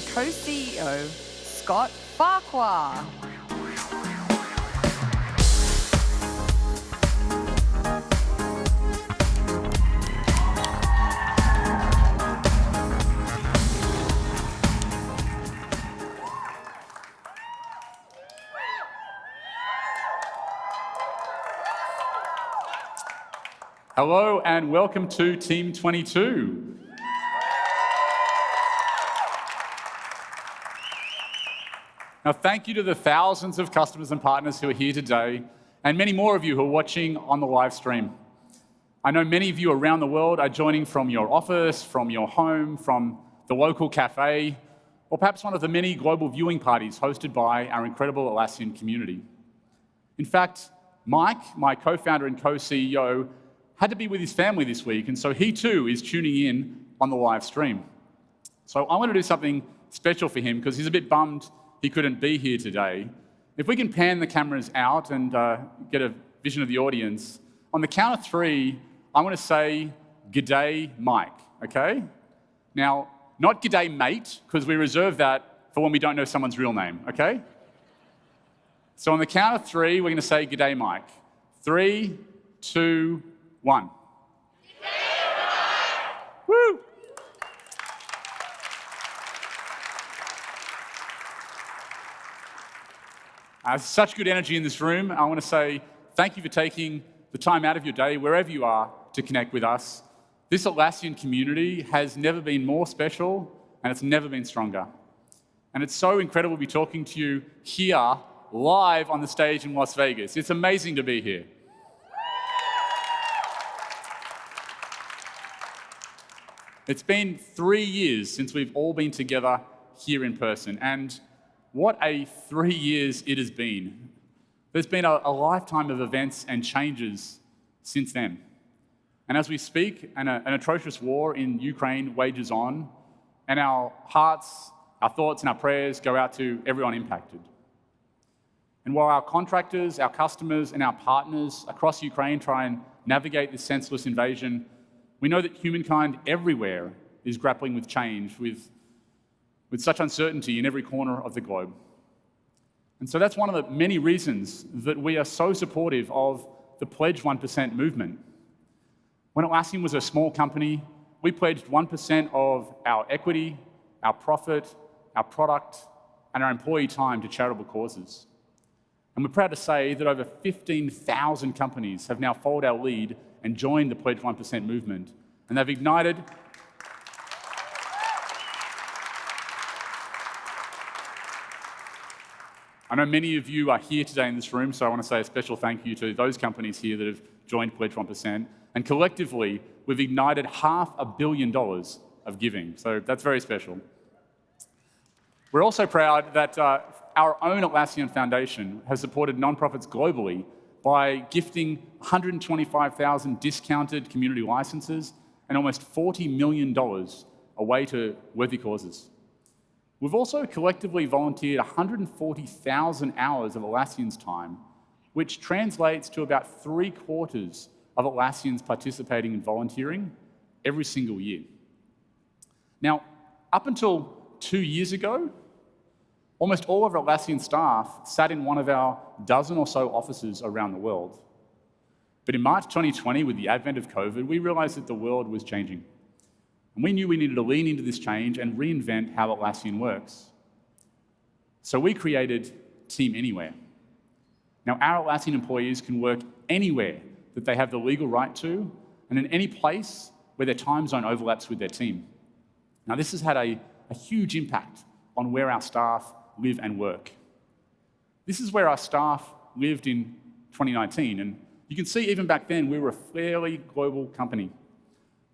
co-CEO, Scott Farquhar. Hello and welcome to Team 22. Now, thank you to the thousands of customers and partners who are here today, and many more of you who are watching on the live stream. I know many of you around the world are joining from your office, from your home, from the local cafe, or perhaps one of the many global viewing parties hosted by our incredible Atlassian community. In fact, Mike, my co-founder and co-CEO, had to be with his family this week, and so he too is tuning in on the live stream. So I want to do something special for him because he's a bit bummed he couldn't be here today. If we can pan the cameras out and get a vision of the audience, on the count of three, I want to say, "G'day, Mike," okay? Now, not "G'day, mate," because we reserve that for when we don't know someone's real name, okay? So on the count of three, we're going to say, "G'day, Mike." 3, 2, 1. Woo! There's such good energy in this room. I want to say thank you for taking the time out of your day, wherever you are, to connect with us. This Atlassian community has never been more special, and it's never been stronger. And it's so incredible to be talking to you here, live on the stage in Las Vegas. It's amazing to be here. It's been 3 years since we've all been together here in person, and what a 3 years it has been. There's been a lifetime of events and changes since then. And as we speak, an atrocious war in Ukraine wages on, and our hearts, our thoughts, and our prayers go out to everyone impacted. And while our contractors, our customers, and our partners across Ukraine try and navigate this senseless invasion, we know that humankind everywhere is grappling with change, with such uncertainty in every corner of the globe. And so that's one of the many reasons that we are so supportive of the Pledge 1% movement. When Atlassian was a small company, we pledged 1% of our equity, our profit, our product, and our employee time to charitable causes. And we're proud to say that over 15,000 companies have now followed our lead and joined the Pledge 1% movement. And they've ignited I know many of you are here today in this room, so I want to say a special thank you to those companies here that have joined Pledge 1%. And collectively, we've ignited $500 million of giving. So that's very special. We're also proud that our own Atlassian Foundation has supported nonprofits globally by gifting 125,000 discounted community licenses and almost $40 million away to worthy causes. We've also collectively volunteered 140,000 hours of Atlassian's time, which translates to about 3/4 of Atlassians participating in volunteering every single year. Now, up until 2 years ago, almost all of our Atlassian staff sat in one of our dozen or so offices around the world. But in March 2020, with the advent of COVID, we realized that the world was changing. And we knew we needed to lean into this change and reinvent how Atlassian works. So we created Team Anywhere. Now, our Atlassian employees can work anywhere that they have the legal right to, and in any place where their time zone overlaps with their team. Now, this has had a huge impact on where our staff live and work. This is where our staff lived in 2019, and you can see even back then we were a fairly global company.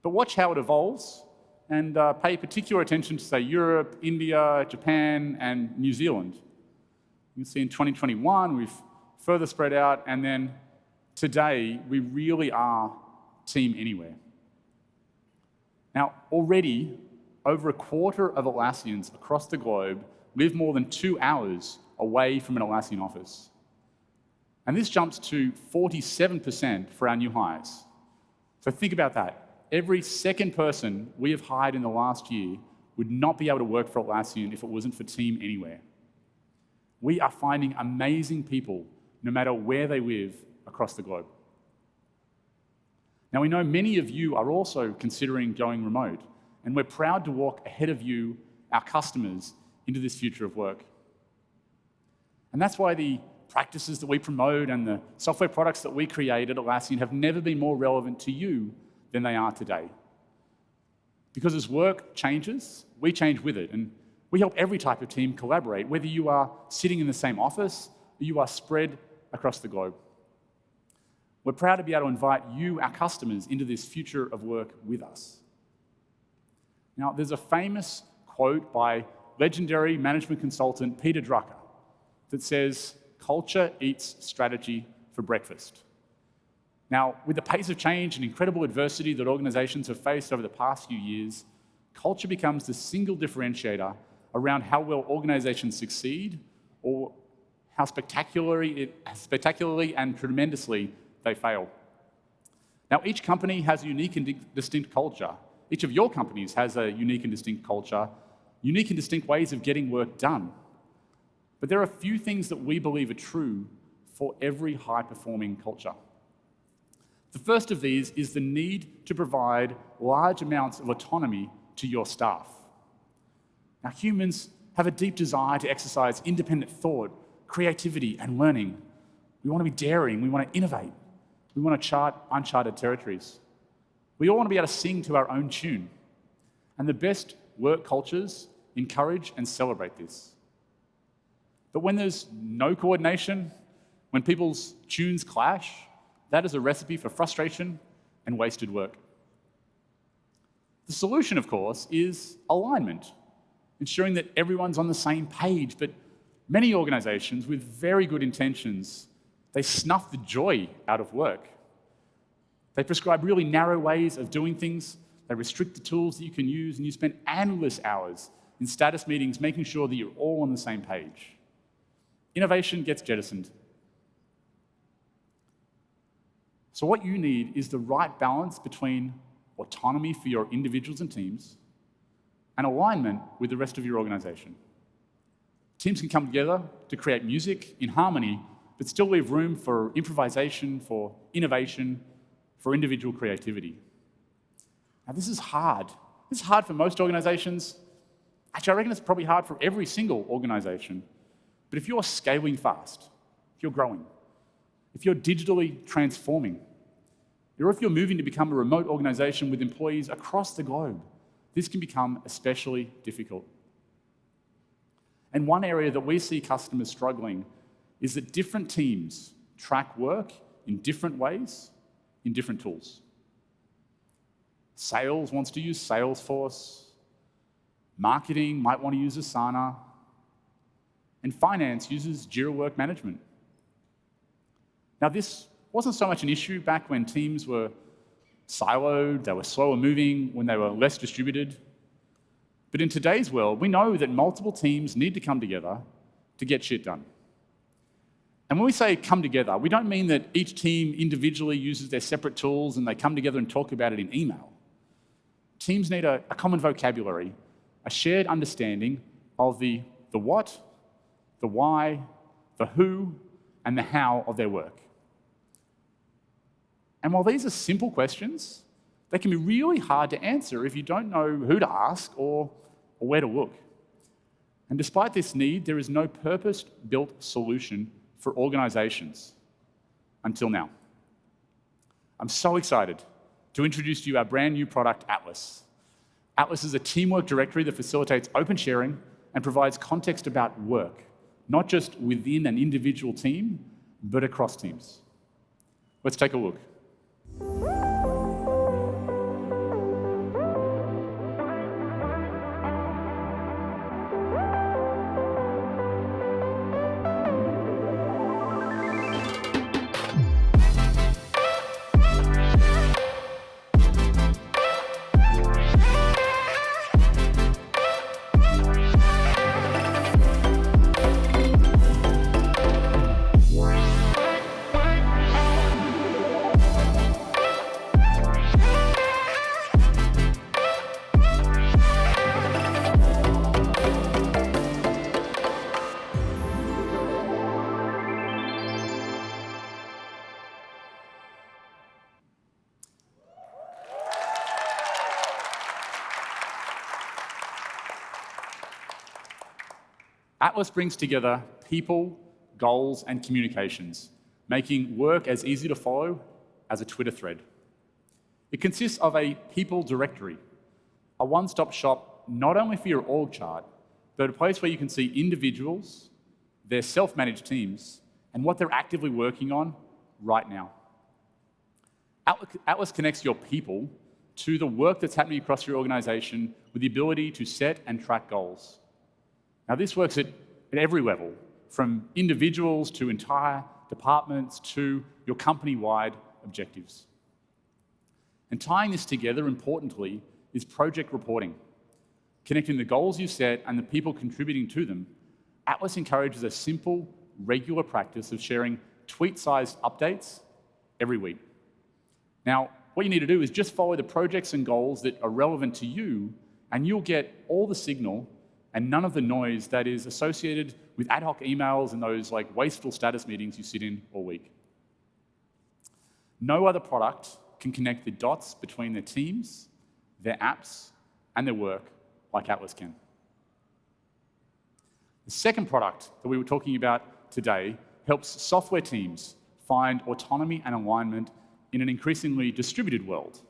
But watch how it evolves, and pay particular attention to, say, Europe, India, Japan, and New Zealand. You can see in 2021 we've further spread out, and then today we really are Team Anywhere. Now, already, over 1/4 of Atlassians across the globe live more than 2 hours away from an Atlassian office. And this jumps to 47% for our new hires. So think about that. Every second person we have hired in the last year would not be able to work for Atlassian if it wasn't for Team Anywhere. We are finding amazing people no matter where they live across the globe. Now, we know many of you are also considering going remote, and we're proud to walk ahead of you, our customers, into this future of work. And that's why the practices that we promote and the software products that we create at Atlassian have never been more relevant to you than they are today. Because as work changes, we change with it, and we help every type of team collaborate, whether you are sitting in the same office or you are spread across the globe. We're proud to be able to invite you, our customers, into this future of work with us. Now, there's a famous quote by legendary management consultant Peter Drucker that says, "Culture eats strategy for breakfast." Now, with the pace of change and incredible adversity that organizations have faced over the past few years, culture becomes the single differentiator around how well organizations succeed or how spectacularly and tremendously they fail. Now, each company has a unique and distinct culture. Each of your companies has a unique and distinct culture, unique and distinct ways of getting work done. But there are a few things that we believe are true for every high-performing culture. The first of these is the need to provide large amounts of autonomy to your staff. Now, humans have a deep desire to exercise independent thought, creativity, and learning. We want to be daring, we want to innovate, we want to chart uncharted territories. We all want to be able to sing to our own tune. And the best work cultures encourage and celebrate this. But when there's no coordination, when people's tunes clash, that is a recipe for frustration and wasted work. The solution, of course, is alignment, ensuring that everyone's on the same page. But many organizations with very good intentions, they snuff the joy out of work. They prescribe really narrow ways of doing things. They restrict the tools that you can use, and you spend endless hours in status meetings making sure that you're all on the same page. Innovation gets jettisoned. So what you need is the right balance between autonomy for your individuals and teams and alignment with the rest of your organization. Teams can come together to create music in harmony, but still leave room for improvisation, for innovation, for individual creativity. Now, this is hard. This is hard for most organizations. Actually, I reckon it's probably hard for every single organization. But if you're scaling fast, if you're growing, if you're digitally transforming, or if you're moving to become a remote organization with employees across the globe, this can become especially difficult. And one area that we see customers struggling is that different teams track work in different ways, in different tools. Sales wants to use Salesforce, marketing might want to use Asana, and finance uses Jira Work Management. Now, this wasn't so much an issue back when teams were siloed, they were slower moving, when they were less distributed. But in today's world, we know that multiple teams need to come together to get shit done. And when we say come together, we don't mean that each team individually uses their separate tools and they come together and talk about it in email. Teams need a common vocabulary, a shared understanding of the what, the why, the who, and the how of their work. And while these are simple questions, they can be really hard to answer if you don't know who to ask or where to look. And despite this need, there is no purpose-built solution for organizations until now. I'm so excited to introduce to you our brand new product, Atlas. Atlas is a teamwork directory that facilitates open sharing and provides context about work, not just within an individual team, but across teams. Let's take a look. Atlas brings together people, goals, and communications, making work as easy to follow as a Twitter thread. It consists of a people directory, a one-stop shop not only for your org chart, but a place where you can see individuals, their self-managed teams, and what they're actively working on right now. Atlas connects your people to the work that's happening across your organization with the ability to set and track goals. Now, this works at every level, from individuals to entire departments to your company-wide objectives. And tying this together, importantly, is project reporting. Connecting the goals you set and the people contributing to them, Atlas encourages a simple, regular practice of sharing tweet-sized updates every week. Now, what you need to do is just follow the projects and goals that are relevant to you, and you'll get all the signal and none of the noise that is associated with ad hoc emails and those wasteful status meetings you sit in all week. No other product can connect the dots between their teams, their apps, and their work like Atlas can. The second product that we were talking about today helps software teams find autonomy and alignment in an increasingly distributed world.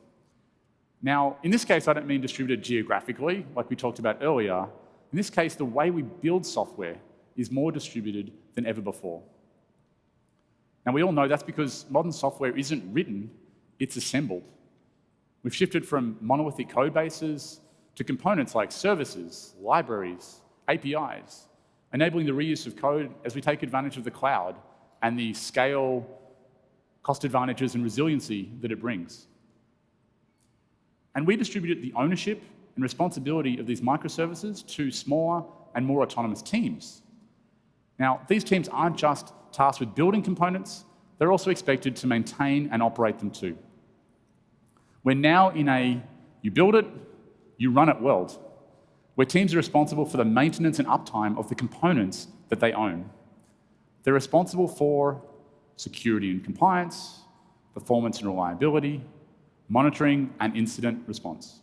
Now, in this case, I don't mean distributed geographically, like we talked about earlier. In this case, the way we build software is more distributed than ever before. Now, we all know that's because modern software isn't written, it's assembled. We've shifted from monolithic code bases to components like services, libraries, APIs, enabling the reuse of code as we take advantage of the cloud and the scale, cost advantages, and resiliency that it brings. And we distributed the ownership and responsibility of these microservices to smaller and more autonomous teams. Now, these teams aren't just tasked with building components, they're also expected to maintain and operate them too. We're now in a you build it, you run it world, where teams are responsible for the maintenance and uptime of the components that they own. They're responsible for security and compliance, performance and reliability, monitoring, and incident response.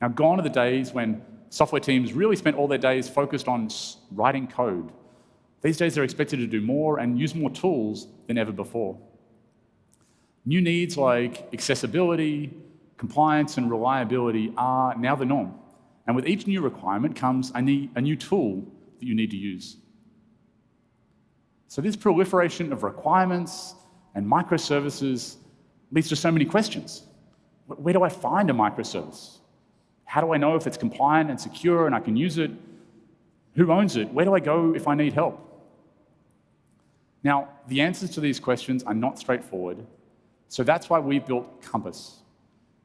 Now, gone are the days when software teams really spent all their days focused on writing code. These days, they're expected to do more and use more tools than ever before. New needs like accessibility, compliance, and reliability are now the norm. And with each new requirement comes a new tool that you need to use. So this proliferation of requirements and microservices leads to so many questions. Where do I find a microservice? How do I know if it's compliant and secure and I can use it? Who owns it? Where do I go if I need help? Now, the answers to these questions are not straightforward, so that's why we've built Compass,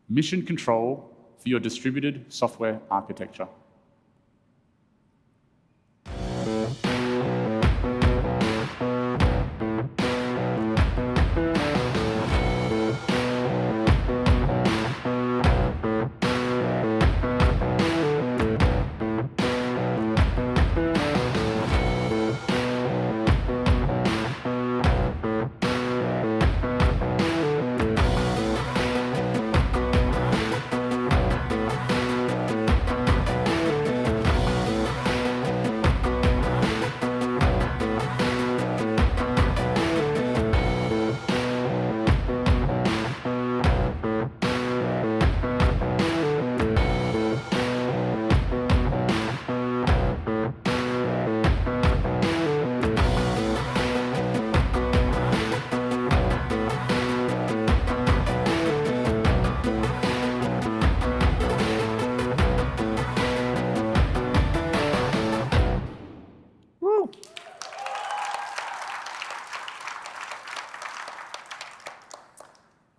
mission control for your distributed software architecture.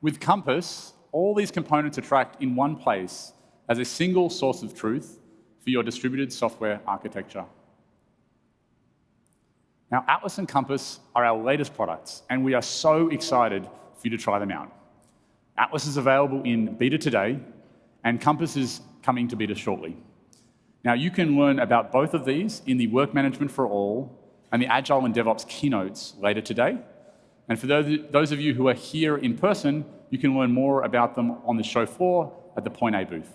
With Compass, all these components are tracked in one place as a single source of truth for your distributed software architecture. Now, Atlas and Compass are our latest products, and we are so excited for you to try them out. Atlas is available in beta today, and Compass is coming to beta shortly. Now, you can learn about both of these in the Work Management for All and the Agile and DevOps keynotes later today. And for those of you who are here in person, you can learn more about them on the show floor at the Point A booth.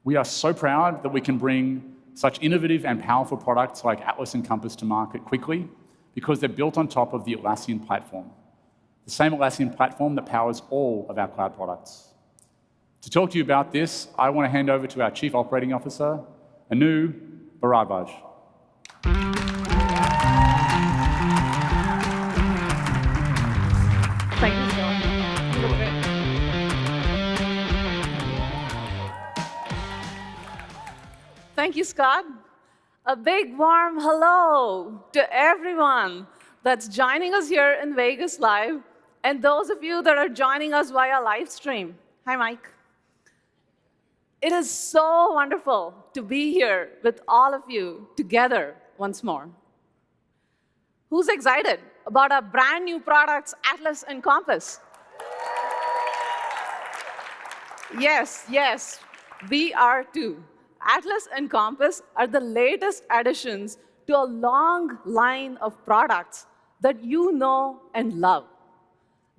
We are so proud that we can bring such innovative and powerful products like Atlas and Compass to market quickly because they're built on top of the Atlassian platform, the same Atlassian platform that powers all of our cloud products. To talk to you about this, I want to hand over to our Chief Operating Officer, Anu Bharadwaj. Thank you, Scott. Thank you, Scott. A big warm hello to everyone that's joining us here in Vegas Live, and those of you that are joining us via live stream. Hi, Mike. It is so wonderful to be here with all of you together once more. Who's excited about our brand new products, Atlas and Compass? Yes, we are too. Atlas and Compass are the latest additions to a long line of products that you know and love.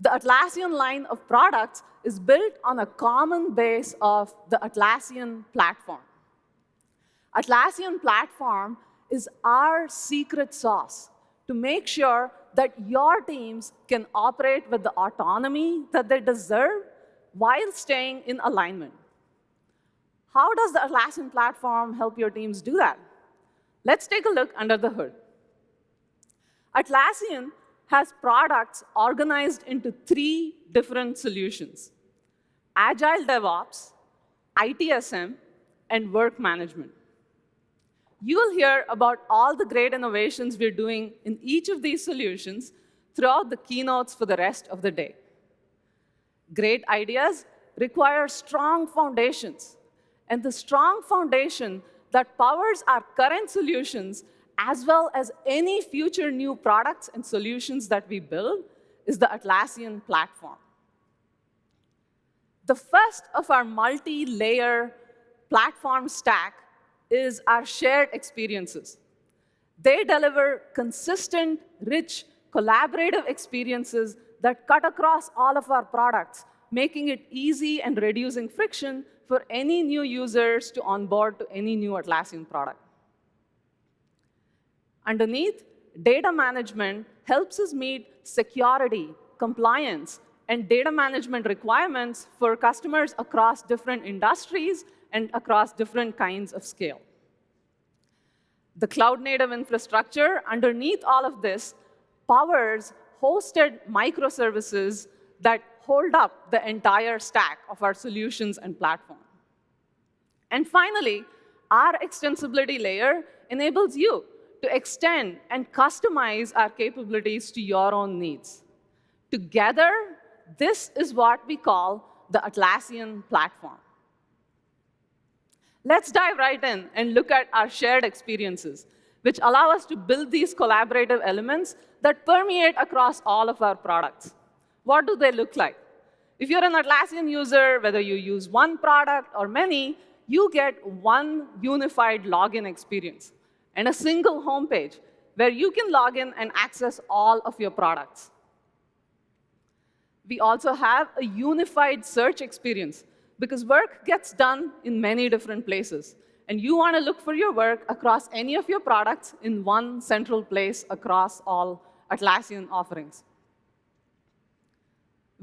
The Atlassian line of products is built on a common base of the Atlassian platform. Atlassian platform is our secret sauce to make sure that your teams can operate with the autonomy that they deserve while staying in alignment. How does the Atlassian platform help your teams do that? Let's take a look under the hood. Atlassian has products organized into 3 different solutions: Agile DevOps, ITSM, and Work Management. You'll hear about all the great innovations we're doing in each of these solutions throughout the keynotes for the rest of the day. Great ideas require strong foundations, and the strong foundation that powers our current solutions, as well as any future new products and solutions that we build, is the Atlassian platform. The first of our multi-layer platform stack is our shared experiences. They deliver consistent, rich, collaborative experiences that cut across all of our products, making it easy and reducing friction for any new users to onboard to any new Atlassian product. Underneath, data management helps us meet security, compliance, and data management requirements for customers across different industries and across different kinds of scale. The cloud-native infrastructure underneath all of this powers hosted microservices that hold up the entire stack of our solutions and platform. And finally, our extensibility layer enables you to extend and customize our capabilities to your own needs. Together, this is what we call the Atlassian platform. Let's dive right in and look at our shared experiences, which allow us to build these collaborative elements that permeate across all of our products. What do they look like? If you're an Atlassian user, whether you use one product or many, you get one unified login experience and a single homepage where you can log in and access all of your products. We also have a unified search experience because work gets done in many different places. And you want to look for your work across any of your products in one central place across all Atlassian offerings.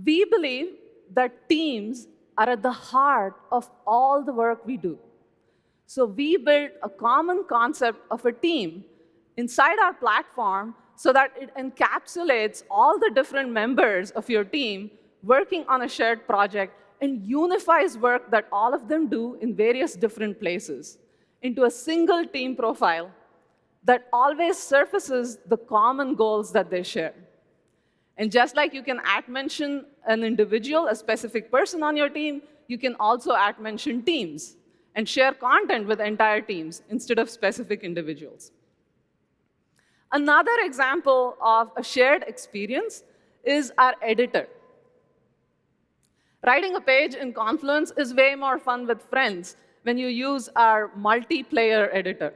We believe that teams are at the heart of all the work we do. So we built a common concept of a team inside our platform so that it encapsulates all the different members of your team working on a shared project and unifies work that all of them do in various different places into a single team profile that always surfaces the common goals that they share. And just like you can @mention an individual, a specific person on your team, you can also @mention teams and share content with entire teams instead of specific individuals. Another example of a shared experience is our editor. Writing a page in Confluence is way more fun with friends when you use our multiplayer editor.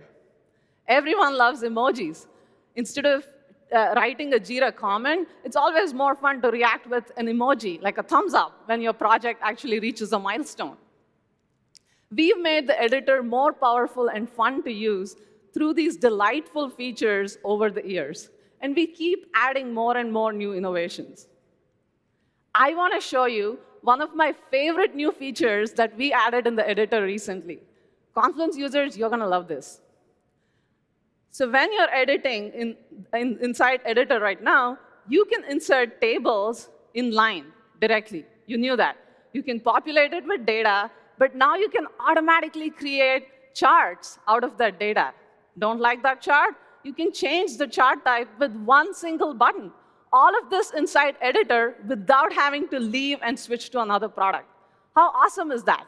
Everyone loves emojis. Instead of writing a Jira comment, it's always more fun to react with an emoji, like a thumbs up, when your project actually reaches a milestone. We've made the editor more powerful and fun to use through these delightful features over the years. And we keep adding more and more new innovations. I want to show you one of my favorite new features that we added in the editor recently. Confluence users, you're going to love this. So when you're editing inside editor right now, you can insert tables in line directly. You knew that. You can populate it with data, but now you can automatically create charts out of that data. Don't like that chart? You can change the chart type with one single button. All of this inside editor without having to leave and switch to another product. How awesome is that?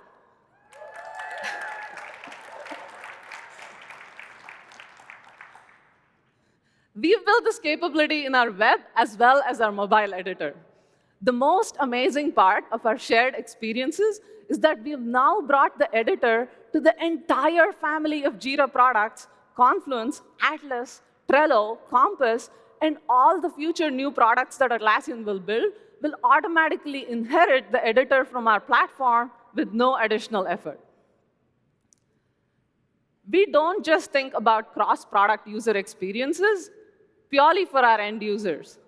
We've built this capability in our web as well as our mobile editor. The most amazing part of our shared experiences is that we've now brought the editor to the entire family of Jira products: Confluence, Atlas, Trello, Compass, and all the future new products that Atlassian will build will automatically inherit the editor from our platform with no additional effort. We don't just think about cross-product user experiences purely for our end users.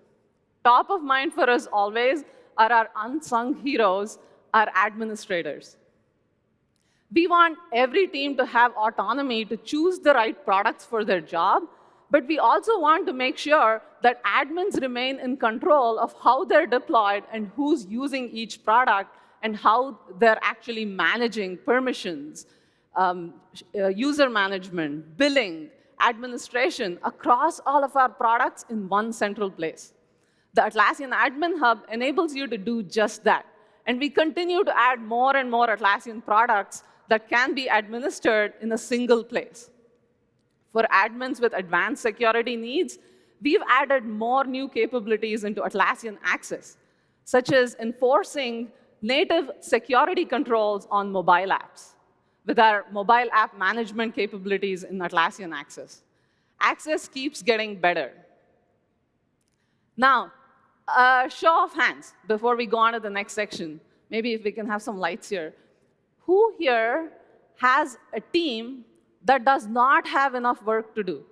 Top of mind for us always are our unsung heroes, our administrators. We want every team to have autonomy to choose the right products for their job, but we also want to make sure that admins remain in control of how they're deployed and who's using each product and how they're actually managing permissions, user management, billing, administration across all of our products in one central place. The Atlassian Admin Hub enables you to do just that. And we continue to add more and more Atlassian products that can be administered in a single place. For admins with advanced security needs, we've added more new capabilities into Atlassian Access, such as enforcing native security controls on mobile apps with our mobile app management capabilities in Atlassian Access. Access keeps getting better. Now, a show of hands before we go on to the next section. Maybe if we can have some lights here. Who here has a team that does not have enough work to do?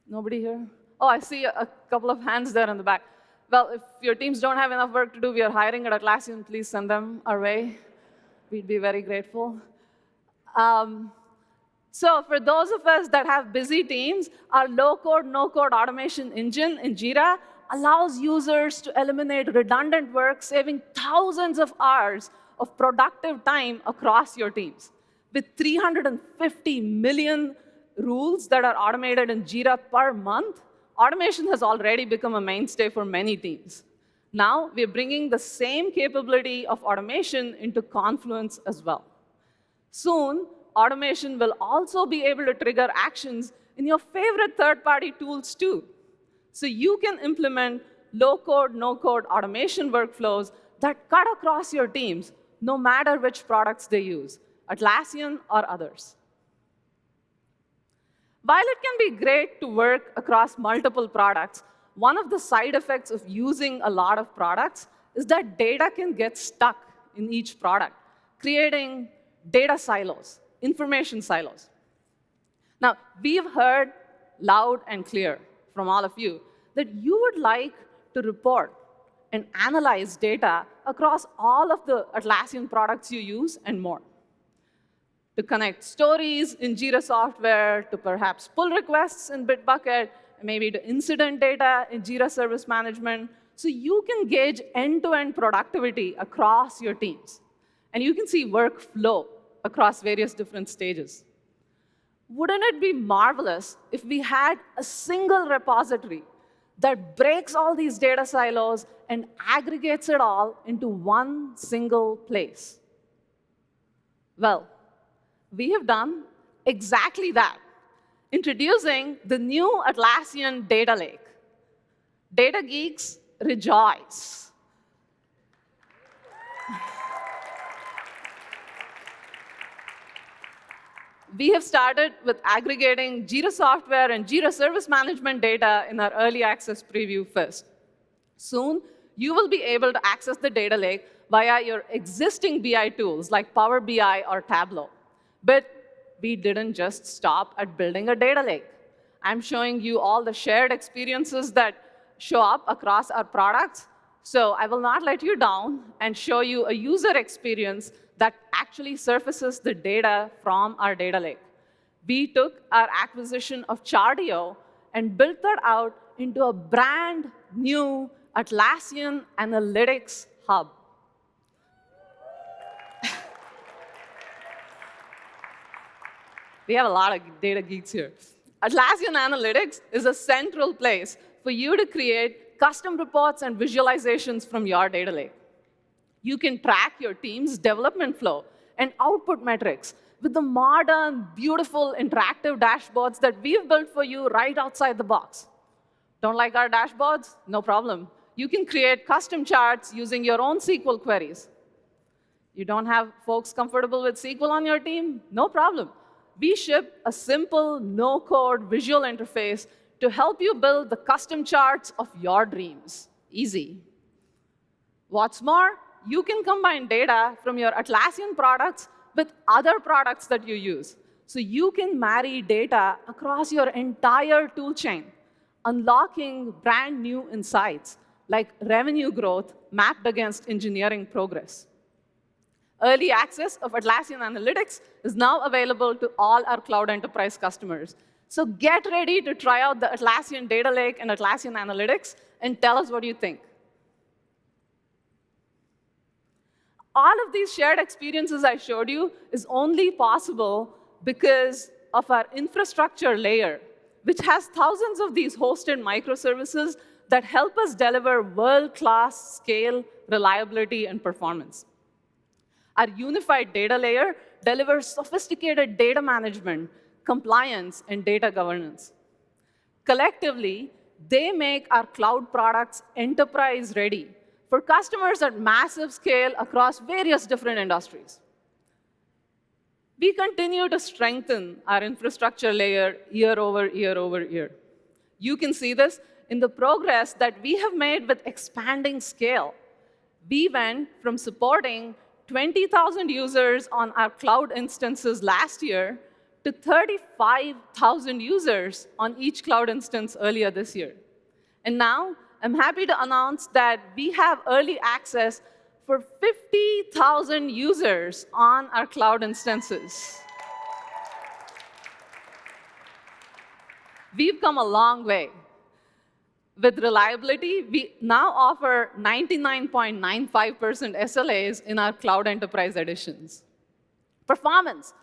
Nobody here? Oh, I see a couple of hands there in the back. Well, if your teams don't have enough work to do, we are hiring at Atlassian. Please send them our way. We'd be very grateful. So for those of us that have busy teams, our low-code, no-code automation engine in Jira allows users to eliminate redundant work, saving thousands of hours of productive time across your teams. With 350 million rules that are automated in Jira per month, automation has already become a mainstay for many teams. Now, we're bringing the same capability of automation into Confluence as well. Soon, automation will also be able to trigger actions in your favorite third-party tools, too. So you can implement low-code, no-code automation workflows that cut across your teams, no matter which products they use, Atlassian or others. While it can be great to work across multiple products, one of the side effects of using a lot of products is that data can get stuck in each product, creating data silos, information silos. Now, we've heard loud and clear from all of you that you would like to report and analyze data across all of the Atlassian products you use and more. To connect stories in Jira software, to perhaps pull requests in Bitbucket, maybe to incident data in Jira Service Management, so you can gauge end-to-end productivity across your teams. And you can see workflow across various different stages. Wouldn't it be marvelous if we had a single repository that breaks all these data silos and aggregates it all into one single place? Well, we have done exactly that, introducing the new Atlassian Data Lake. Data geeks, rejoice. We have started with aggregating Jira software and Jira Service Management data in our early access preview first. Soon, you will be able to access the data lake via your existing BI tools like Power BI or Tableau. But we didn't just stop at building a data lake. I'm showing you all the shared experiences that show up across our products. So I will not let you down and show you a user experience that actually surfaces the data from our data lake. We took our acquisition of Chartio and built that out into a brand new Atlassian analytics hub. We have a lot of data geeks here. Atlassian Analytics is a central place for you to create custom reports and visualizations from your data lake. You can track your team's development flow and output metrics with the modern, beautiful, interactive dashboards that we've built for you right outside the box. Don't like our dashboards? No problem. You can create custom charts using your own SQL queries. You don't have folks comfortable with SQL on your team? No problem. We ship a simple, no-code visual interface to help you build the custom charts of your dreams. Easy. What's more, you can combine data from your Atlassian products with other products that you use. So you can marry data across your entire tool chain, unlocking brand new insights like revenue growth mapped against engineering progress. Early access of Atlassian Analytics is now available to all our cloud enterprise customers. So get ready to try out the Atlassian Data Lake and Atlassian Analytics and tell us what you think. All of these shared experiences I showed you is only possible because of our infrastructure layer, which has thousands of these hosted microservices that help us deliver world-class scale, reliability, and performance. Our unified data layer delivers sophisticated data management, compliance, and data governance. Collectively, they make our cloud products enterprise-ready for customers at massive scale across various different industries. We continue to strengthen our infrastructure layer year over year over year. You can see this in the progress that we have made with expanding scale. We went from supporting 20,000 users on our cloud instances last year to 35,000 users on each cloud instance earlier this year. And now, I'm happy to announce that we have early access for 50,000 users on our cloud instances. We've come a long way. With reliability, we now offer 99.95% SLAs in our Cloud Enterprise editions. Performance.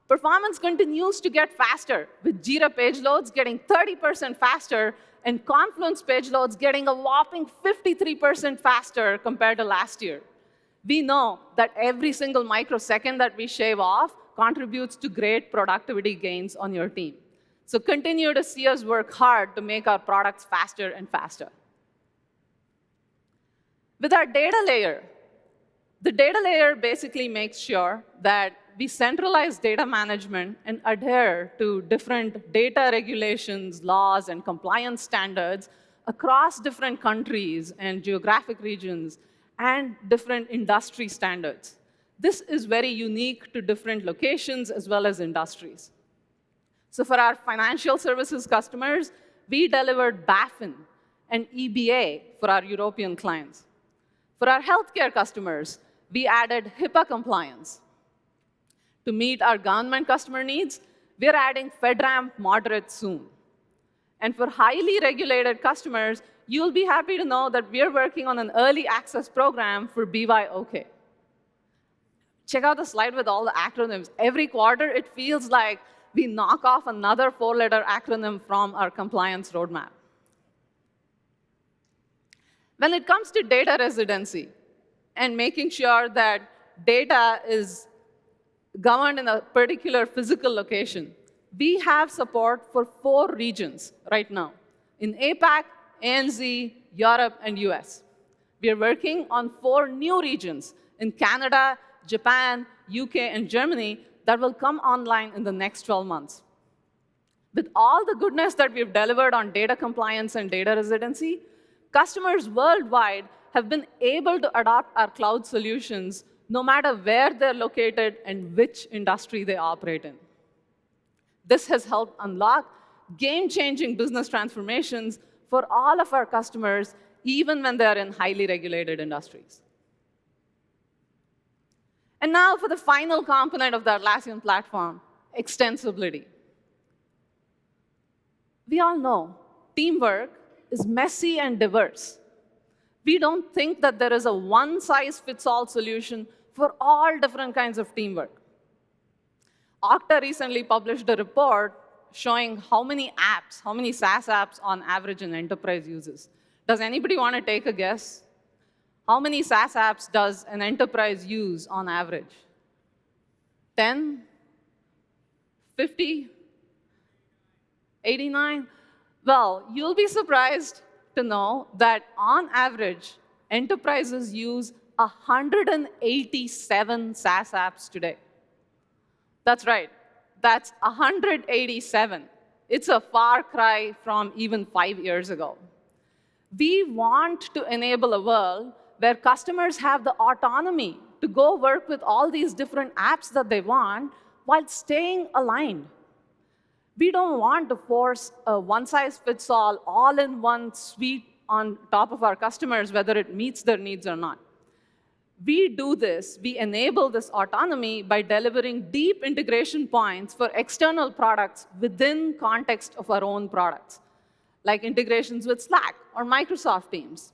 Performance continues to get faster, with Jira page loads getting 30% faster and Confluence page loads getting a whopping 53% faster compared to last year. We know that every single microsecond that we shave off contributes to great productivity gains on your team. So continue to see us work hard to make our products faster and faster. With our data layer, the data layer basically makes sure that we centralize data management and adhere to different data regulations, laws, and compliance standards across different countries and geographic regions and different industry standards. This is very unique to different locations as well as industries. So for our financial services customers, we delivered BaFin and EBA for our European clients. For our healthcare customers, we added HIPAA compliance. To meet our government customer needs, we're adding FedRAMP Moderate soon. And for highly regulated customers, you'll be happy to know that we're working on an early access program for BYOK. Check out the slide with all the acronyms. Every quarter, it feels like we knock off another four-letter acronym from our compliance roadmap. When it comes to data residency and making sure that data is governed in a particular physical location, we have support for 4 regions right now, in APAC, ANZ, Europe, and US. We are working on 4 new regions in Canada, Japan, UK, and Germany that will come online in the next 12 months. With all the goodness that we've delivered on data compliance and data residency, customers worldwide have been able to adopt our cloud solutions no matter where they're located and which industry they operate in. This has helped unlock game-changing business transformations for all of our customers, even when they're in highly regulated industries. And now for the final component of the Atlassian platform, extensibility. We all know teamwork is messy and diverse. We don't think that there is a one-size-fits-all solution for all different kinds of teamwork. Okta recently published a report showing how many apps, how many SaaS apps on average an enterprise uses. Does anybody want to take a guess? How many SaaS apps does an enterprise use on average? 10? 50? 89? Well, you'll be surprised to know that on average, enterprises use 187 SaaS apps today. That's right. That's 187. It's a far cry from even 5 years ago. We want to enable a world where customers have the autonomy to go work with all these different apps that they want while staying aligned. We don't want to force a one-size-fits-all, all-in-one suite on top of our customers, whether it meets their needs or not. We do this, we enable this autonomy by delivering deep integration points for external products within context of our own products, like integrations with Slack or Microsoft Teams.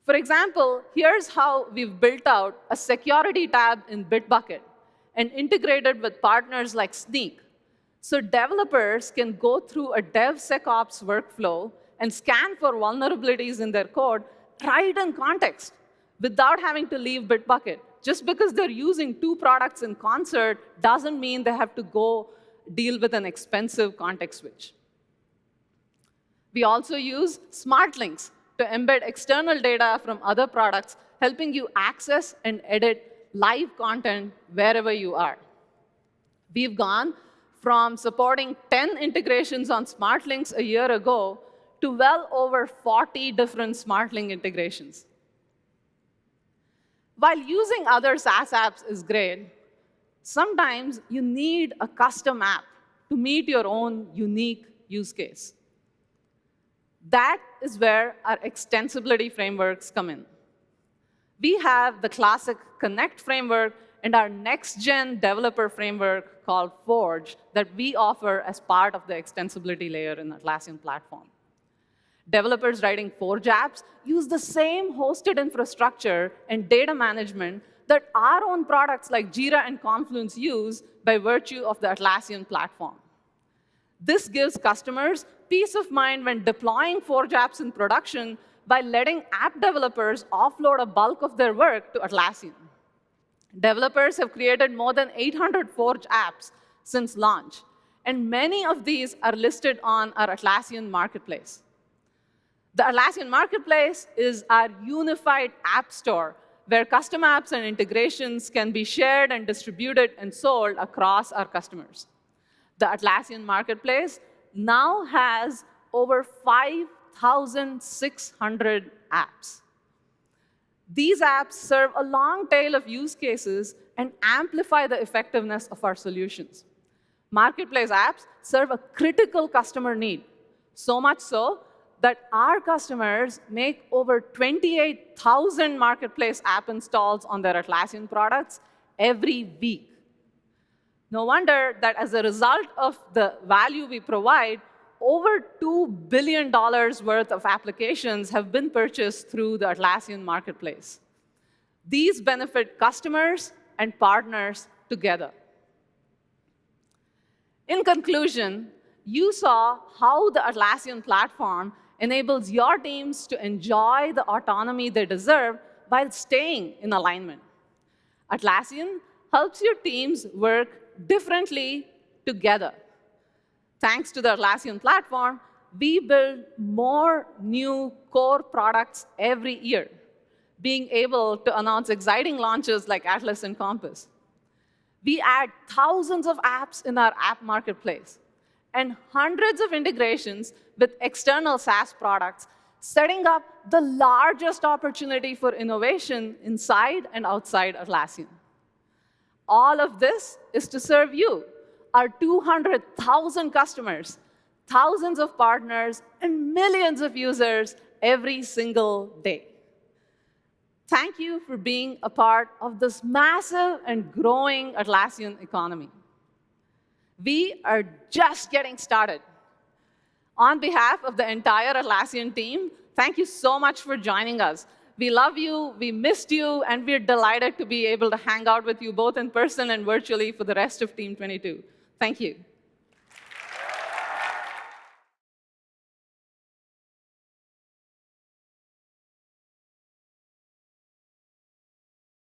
For example, here's how we've built out a security tab in Bitbucket and integrated with partners like Sneak. So developers can go through a DevSecOps workflow and scan for vulnerabilities in their code right in context without having to leave Bitbucket. Just because they're using two products in concert doesn't mean they have to go deal with an expensive context switch. We also use smart links to embed external data from other products, helping you access and edit live content wherever you are. We've gone from supporting 10 integrations on smart links a year ago to well over 40 different smart link integrations. While using other SaaS apps is great, sometimes you need a custom app to meet your own unique use case. That is where our extensibility frameworks come in. We have the classic Connect framework and our next-gen developer framework called Forge that we offer as part of the extensibility layer in the Atlassian platform. Developers writing Forge apps use the same hosted infrastructure and data management that our own products like Jira and Confluence use by virtue of the Atlassian platform. This gives customers peace of mind when deploying Forge apps in production by letting app developers offload a bulk of their work to Atlassian. Developers have created more than 800 Forge apps since launch, and many of these are listed on our Atlassian marketplace. The Atlassian marketplace is our unified app store where custom apps and integrations can be shared and distributed and sold across our customers. The Atlassian marketplace now has over 5,600 apps. These apps serve a long tail of use cases and amplify the effectiveness of our solutions. Marketplace apps serve a critical customer need, so much so that our customers make over 28,000 marketplace app installs on their Atlassian products every week. No wonder that as a result of the value we provide, over $2 billion worth of applications have been purchased through the Atlassian marketplace. These benefit customers and partners together. In conclusion, you saw how the Atlassian platform enables your teams to enjoy the autonomy they deserve while staying in alignment. Atlassian helps your teams work differently together. Thanks to the Atlassian platform, we build more new core products every year, being able to announce exciting launches like Atlas and Compass. We add thousands of apps in our app marketplace and hundreds of integrations with external SaaS products, setting up the largest opportunity for innovation inside and outside Atlassian. All of this is to serve you, our 200,000 customers, thousands of partners, and millions of users every single day. Thank you for being a part of this massive and growing Atlassian economy. We are just getting started. On behalf of the entire Atlassian team, thank you so much for joining us. We love you, we missed you, and we're delighted to be able to hang out with you both in person and virtually for the rest of Team 22. Thank you.